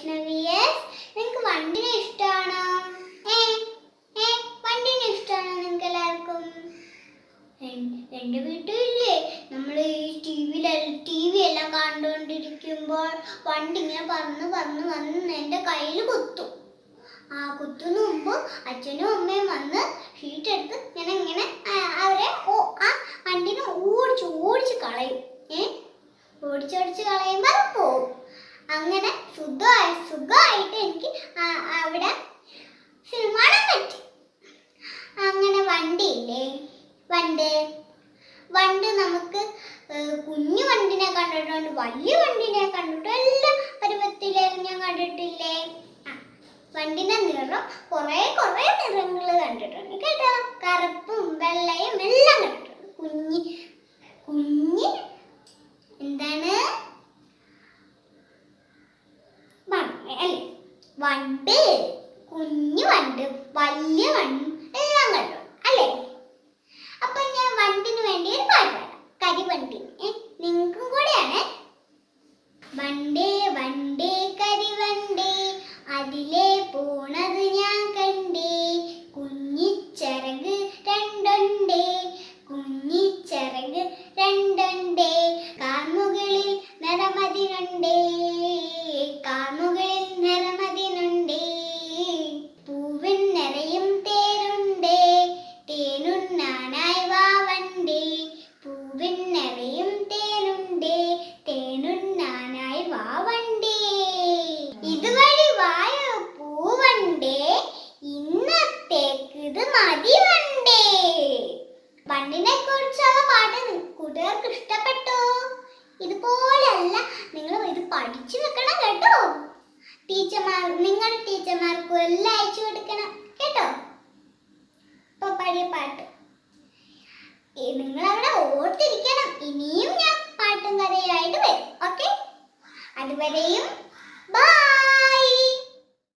വൈഷ്ണവിയസ്. നിങ്ങൾക്ക് വണ്ടിനെ ഇഷ്ടമാണോ? വണ്ടിനെ ഇഷ്ടമാണോ നിങ്ങൾക്ക് എല്ലാവർക്കും? എൻ്റെ വീട്ടിലില്ലേ, നമ്മൾ ഈ ടി വി എല്ലാം കണ്ടുകൊണ്ടിരിക്കുമ്പോൾ വണ്ടി ഇങ്ങനെ പറന്ന് പറന്ന് വന്ന് എൻ്റെ കയ്യിൽ കുത്തും. ആ കുത്തുന്ന മുമ്പ് അച്ഛനും അമ്മയും വന്ന് ഷീറ്റ് എടുത്ത് ഇങ്ങനെ അവരെ ആ വണ്ടിനെ ഓടിച്ച് കളയും. ഓടിച്ച് കളയുമ്പോൾ അത് പോവും. അങ്ങനെ സുഖമായിട്ട് എനിക്ക് അവിടെ സിനിമ കാണാൻ പറ്റി. അങ്ങനെ വണ്ടിയില്ലേ, വണ്ട് നമുക്ക് കുഞ്ഞു വണ്ടിനെ കണ്ടിട്ടുണ്ട്, വലിയ വണ്ടിനെ കണ്ടിട്ടുണ്ട്, എല്ലാ പരുവത്തിലും ഞാൻ കണ്ടിട്ടില്ലേ. വണ്ടിന്റെ നിറം കുറേ നിറങ്ങൾ കണ്ടിട്ടുണ്ട് കേട്ടോ. കറുപ്പും വെള്ളയും എല്ലാം കണ്ടിട്ടുണ്ട്. കുഞ്ഞ് എന്താണ് വണ്ട്, കുഞ്ഞു വണ്ട്, വലിയ വണ്ട് എല്ലാം കണ്ടു അല്ലേ. അപ്പൊ ഞാൻ വണ്ടിന് വേണ്ടി ഒരു പാട്ട് പാടാം, കരിവണ്ടി. നിങ്ങൾക്കും കൂടെയാണ്. വണ്ടേ വണ്ടേ കരിവണ്ടേ, അതിലെ പോണത് ഞാൻ കണ്ടേ, കുഞ്ഞിച്ചിറക് രണ്ടുണ്ടേ, കുഞ്ഞിച്ചിറക് രണ്ടുണ്ടേ, കാർമുകളിൽ നിറമതിനുണ്ടേ, കാർമുകളിൽ നിറമതിനുണ്ടേ, പൂവിൻ നിറയും തേനുണ്ടേ, തേനുണ്ണാനായി വാ വണ്ടേ, പൂവിൻ നിറയും തേനുണ്ടേ, തേനുണ്ണാനായി വാ വണ്ടേ, ഇതുവഴി വായോ പൂവണ്ടേ, ഇന്നത്തേക്ക് ഇത് മതി വണ്ടേ. വണ്ടിനെ കുറിച്ചുള്ള പാട്ട് കൂട്ടുകാർക്ക് ഇഷ്ടപ്പെട്ടോ? ഇതുപോലെയല്ല നിങ്ങൾ ഇത് പഠിച്ചു വെക്കണം കേട്ടോ. നിങ്ങളുടെ ടീച്ചർമാർക്കും എല്ലാം അയച്ചു കൊടുക്കണം കേട്ടോ. ഇപ്പൊ പഴയ പാട്ട് നിങ്ങൾ അവിടെ ഓർത്തിരിക്കണം. ഇനിയും ഞാൻ പാട്ടും കഥയായിട്ട് വരും. ഓക്കെ, അതുവരെയും